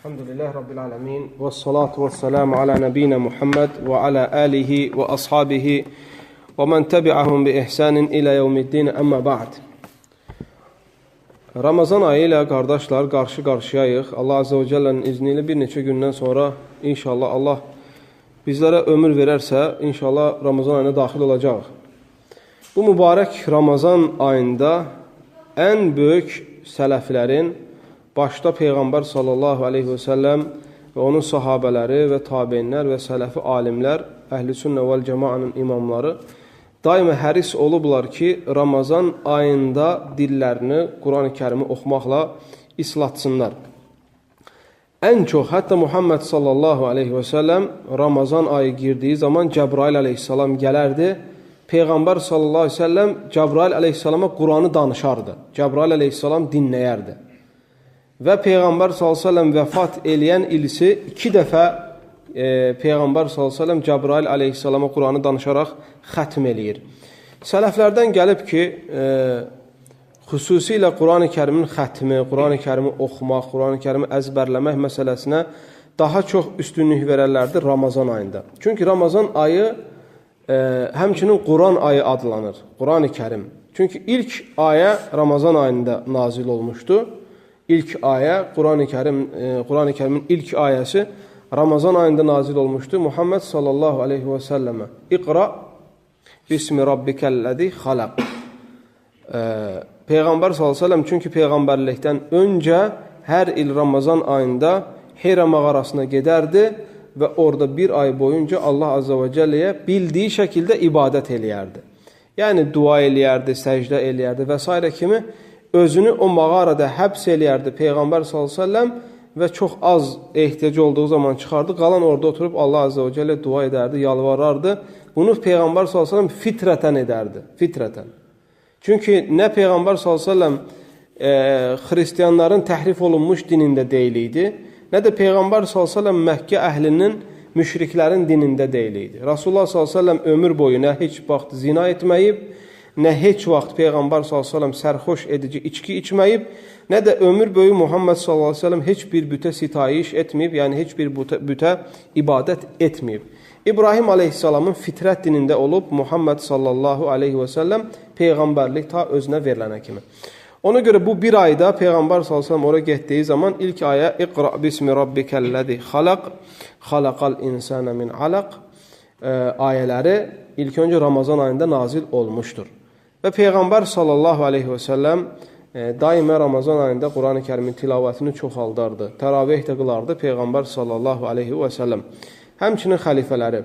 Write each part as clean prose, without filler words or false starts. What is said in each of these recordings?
Elhamdülillahi Rabbil alemin və salatu və selamu ala nəbiyina Muhammed və ala alihi və ashabihi və mən təbi'ahum bi ihsanin ilə yevmiddin, əmmə ba'd. Ramazan ayı ilə qardaşlar qarşı-qarşıyayıq. Allah Azze və Cəllənin izni ilə bir neçə gündən sonra inşallah Allah bizlərə ömür verərsə, inşallah Ramazan ayına daxil olacaq. Bu mübarək Ramazan ayında ən böyük sələflərin, başda Peyğəmbər sallallahu aleyhi və səlləm və onun sahabələri və tabeinlər və sələfi alimlər, əhl-i sünnə vəl cəmaanın imamları daima həris olublar ki, Ramazan ayında dillərini Quran-ı Kərimi oxumaqla islatsınlar. Ən çox, hətta Muhammed sallallahu aleyhi və səlləm Ramazan ayı girdiyi zaman Cəbrail aleyhissalam gələrdi. Peyğəmbər sallallahu aleyhi və səlləm Cəbrail aleyhissalama Quranı danışardı. Cəbrail aleyhissalam dinləyərdi. Və Peyğəmbər s.ə.v vəfat eləyən ilisi 2 dəfə Peyğəmbər s.ə.v Cəbrail aleyhissalama Quranı danışaraq xətm eləyir. Sələflərdən gəlib ki, xüsusilə Quran-ı Kərimin xətmi, Quran-ı Kərimi oxumaq, Quran-ı Kərimi əzbərləmək məsələsinə daha çox üstünlük verərlərdir Ramazan ayında. Çünki Ramazan ayı həmçinin Quran ayı adlanır, Quran-ı Kərim. Çünki ilk ayə Ramazan ayında nazil olmuşdu. İlk ayə, Quran-ı Kərimin ilk ayəsi Ramazan ayında nazil olmuşdu. Muhammed sallallahu aleyhi və səlləmə İqra bismi rabbikəlləzi xalaq. Peyğəmbər sallallahu aleyhi və səlləm çünki Peyğəmbərlikdən öncə hər il Ramazan ayında Hira mağarasına gedərdi və orada bir ay boyunca Allah Azze və Cəlləyə bildiyi şəkildə ibadət eləyərdi. Yəni dua eləyərdi, səcdə eləyərdi və s. kimi özünü o mağarada həbs eləyərdi Peyğəmbər s.ə.v və çox az ehtiyacı olduğu zaman çıxardı. Qalan orada oturub Allah Azze və Cəllə dua edərdi, yalvarardı. Bunu Peyğəmbər s.ə.v fitrətən edərdi. Fitrətən. Çünki nə Peyğəmbər s.ə.v xristiyanların təhrif olunmuş dinində deyil idi, nə də Peyğəmbər s.ə.v Məkkə əhlinin, müşriklərin dinində deyil idi. Rasulullah s.ə.v ömür boyu nə heç vaxt zina etməyib, nə heç vaxt Peyğəmbər s.ə.v sərxoş edici içki içməyib, nə də ömür boyu Muhammed s.ə.v heç bir bütə sitayiş etməyib, yəni heç bir bütə ibadət etməyib. İbrahim aleyhissalamın fitrət dinində olub, Muhammed s.ə.v Peyğəmbərlik ta özünə verilənə kimi. Ona görə bu bir ayda Peyğəmbər s.ə.v oraya getdiyi zaman ilk ayə İqra bismi rabbikəlləzi xalaq, xalaqal insənə min alaq ayələri ilk öncə Ramazan ayında nazil olmuşdur. Və Peyğəmbər sallallahu aleyhi və səlləm daimə Ramazan ayında Quran-ı Kərimin tilavətini çoxaldardı. Təravih də qılardı Peyğəmbər sallallahu aleyhi və səlləm. Həmçinin xəlifələri.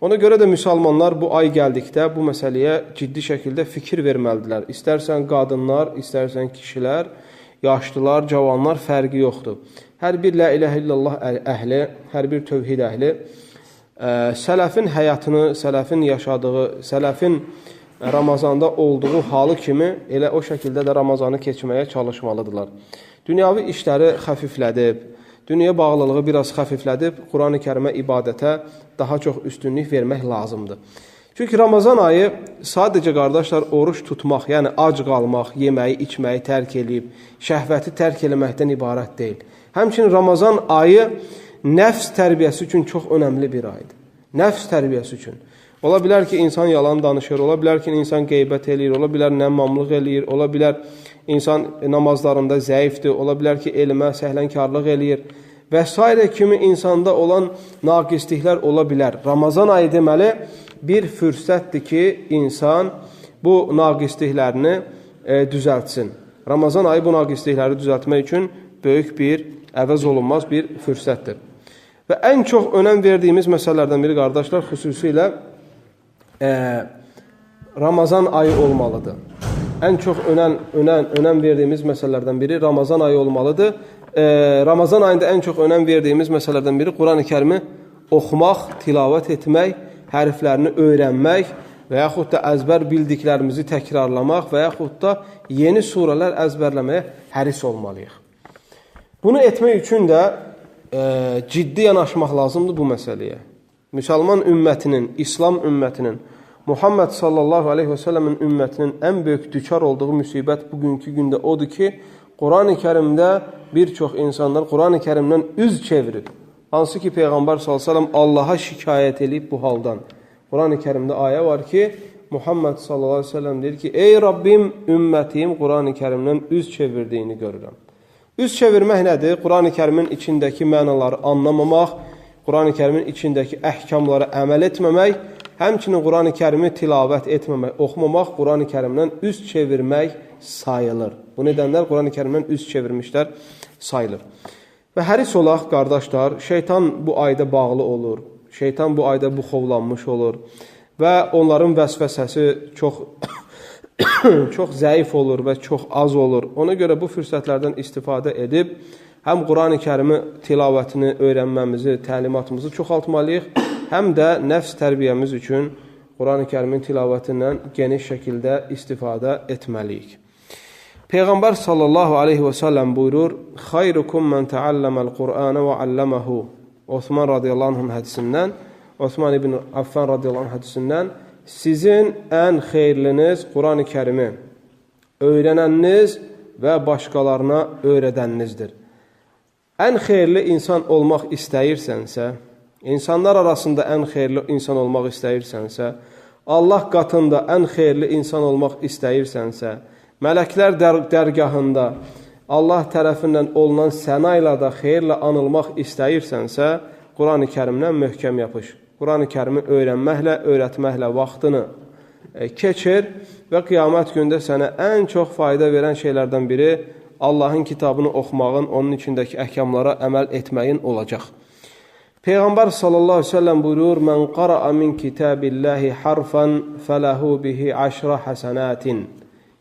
Ona görə də müsəlmanlar bu ay gəldikdə bu məsələyə ciddi şəkildə fikir verməlidirlər. İstərsən qadınlar, istərsən kişilər, yaşlılar, cavanlar fərqi yoxdur. Hər bir la ilahə illallah əhli, hər bir tövhid əhli sələfin həyatını, sələfin yaşadığı, sələfin Ramazanda olduğu halı kimi elə o şəkildə də Ramazanı keçməyə çalışmalıdırlar. Dünyavi işləri xəfiflədib, dünya bağlılığı biraz xəfiflədib, Quran-ı Kərimə ibadətə daha çox üstünlük vermək lazımdır. Çünki Ramazan ayı sadəcə qardaşlar oruç tutmaq, yəni ac qalmaq, yeməyi, içməyi tərk edib, şəhvəti tərk eləməkdən ibarət deyil. Həmçinin Ramazan ayı nəfs tərbiyəsi üçün çox önəmli bir aydır. Nəfs tərbiyəsi üçün. Ola bilər ki, insan yalan danışır, ola bilər ki, insan qeybət eləyir, ola bilər nəmmamlıq eləyir, ola bilər insan namazlarında zəifdir, ola bilər ki, elmə, səhlənkarlıq eləyir və s. kimi insanda olan naqisliklər ola bilər. Ramazan ayı deməli bir fürsətdir ki, insan bu naqisliklərini düzəltsin. Ramazan ayı bu naqislikləri düzəltmək üçün böyük bir, əvəz olunmaz bir fürsətdir. Və ən çox önəm verdiyimiz məsələlərdən biri qardaşlar xüsusilə Ramazan ayı olmalıdır. Ən çox önəm verdiyimiz məsələlərdən biri Ramazan ayı olmalıdır. Ramazan ayında ən çox önəm verdiyimiz məsələlərdən biri Quran-ı Kərimi oxumaq, tilavət etmək, hərflərini öyrənmək və yaxud da əzbər bildiklərimizi təkrarlamaq və yaxud da yeni surələr əzbərləməyə həris olmalıyıq. Bunu etmək üçün də ciddi yanaşmaq lazımdır bu məsələyə. Müsəlman ümmətinin, İslam ümmətinin, Muhammed sallallahu aleyhi və səlləmin ümmətinin ən böyük düçar olduğu müsibət bugünkü gündə odur ki, Qurani Kərimdə bir çox insanlar Qurani Kərimdən üz çevirib. Hansı ki, Peyğəmbər s.ə.v Allaha şikayət edib bu haldan. Qurani Kərimdə ayə var ki, Muhammed s.ə.v deyir ki, ey Rabbim, ümmətim Qurani Kərimdən üz çevirdiyini görürəm. Üz çevirmək nədir? Qurani Kərimin içindəki mənaları anlamamaq, Qurani Kərimin içindəki əhkamlara əməl etməmək, həmçinin Qurani Kərimi tilavət etməmək, oxumamaq Qurani Kərimdən üz çevirmək sayılır. Bu nedənlər Qurani Kərimdən üz çevirmişlər sayılır. Və həris olaq, qardaşlar, şeytan bu ayda bağlı olur, şeytan bu ayda buxovlanmış olur və onların vəsvəsəsi çox zəif olur və çox az olur. Ona görə bu fürsətlərdən istifadə edib, həm Qurani Kərimi tilavətini öyrənməmizi, təlimatımızı çoxaltmalıyıq, həm də nəfs tərbiyəmiz üçün Qurani Kərimin tilavətindən geniş şəkildə istifadə etməliyik. Peyğəmbər sallallahu aleyhi və səlləm buyurur, xayrukum mən təalləməl Qur'anə və alləməhu. Osman radiyallahu anh hədisindən, Osman ibn Affan radiyallahu anh hədisindən, sizin ən xeyirliniz Qurani Kərimi öyrənəniniz və başqalarına öyrədəninizdir. Ən xeyirli insan olmaq istəyirsənsə, insanlar arasında ən xeyirli insan olmaq istəyirsənsə, Allah qatında ən xeyirli insan olmaq istəyirsənsə, mələklər dərgahında Allah tərəfindən olunan səna ilə də xeyirlə anılmaq istəyirsənsə, Qurani Kərimdən möhkəm yapış. Qurani Kərimi öyrənməklə, öyrətməklə vaxtını keçir və qiyamət gündə sənə ən çox fayda verən şeylərdən biri Allahın kitabını oxumağın, onun içindəki əhkamlara əməl etməyin olacaq. Peyğəmbər sallallahu aleyhi ve sellem buyurur, mən qara'a min kitabillahi harfan fələhu bihi aşra həsənatin.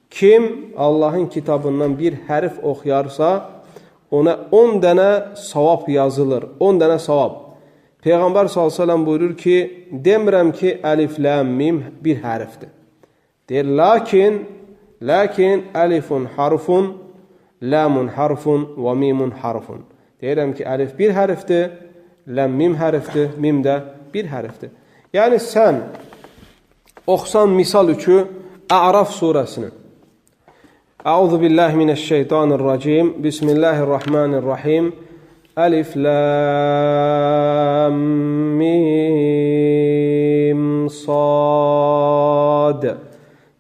Kim Allahın kitabından bir hərf oxuyarsa, ona 10 dənə savab yazılır. 10 dənə savab. Peyğəmbər s.ə.v buyurur ki, demirəm ki, əlif, ləm, mim bir hərfdir. Deyir, lakin əlifun harfun, ləmun harfun və mimun harfun. Deyirəm ki, əlif bir hərfdir, ləm mim hərfdir, mim də bir hərfdir. Yəni sən oxusan misal üçün A'raf surəsini. Əuzu billahi minəşşeytanirracim. Bismillahirrahmanirrahim. Əlif, ləm, mim, sad.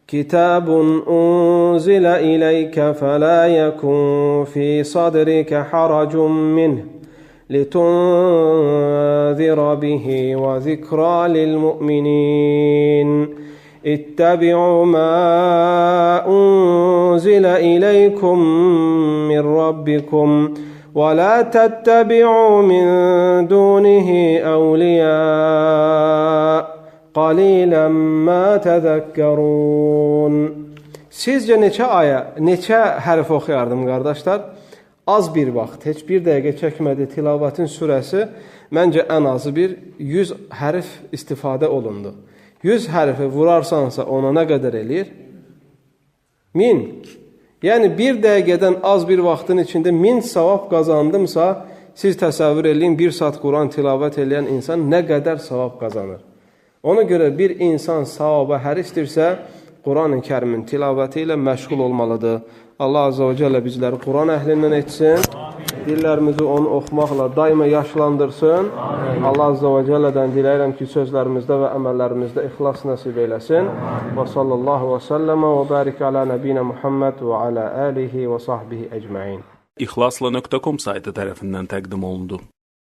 Kitabun unzilə iləykə fələ yəkun fi sadrikə haracun minh. لتنذر به وذكرى للمؤمنين اتبعوا ما أنزل إليكم من ربكم ولا تتبعوا من دونه أولياء قليلا ما تذكرون. Sizcə neçə hərf oxuyardım, qardaşlar? Az bir vaxt, heç bir dəqiqə çəkmədi tilavatın sürəsi, məncə ən azı bir 100 hərf istifadə olundu. 100 hərfi vurarsansa ona nə qədər eləyir? 1000. Yəni bir dəqiqədən az bir vaxtın içində 1000 savab qazandımsa, siz təsəvvür eləyin, 1 saat Quran tilavət eləyən insan nə qədər savab qazanır. Ona görə bir insan savaba hərisdirsə, Quran-ı Kərimin tilavəti ilə məşğul olmalıdır. Allah Azze ve Celle bizləri Quran əhlindən etsin, dillərimizi onu oxumaqla daima yaşlandırsın. Allah Azze ve Celle'dən diləyirəm ki, sözlərimizdə və əməllərimizdə ixlas nəsib eyləsin. Və sallallahu və səlləmə və bərik alə nəbiyyə Muhammed və alə alihi və sahbihi əcməin. İxlasla.com saytı tərəfindən təqdim olundu.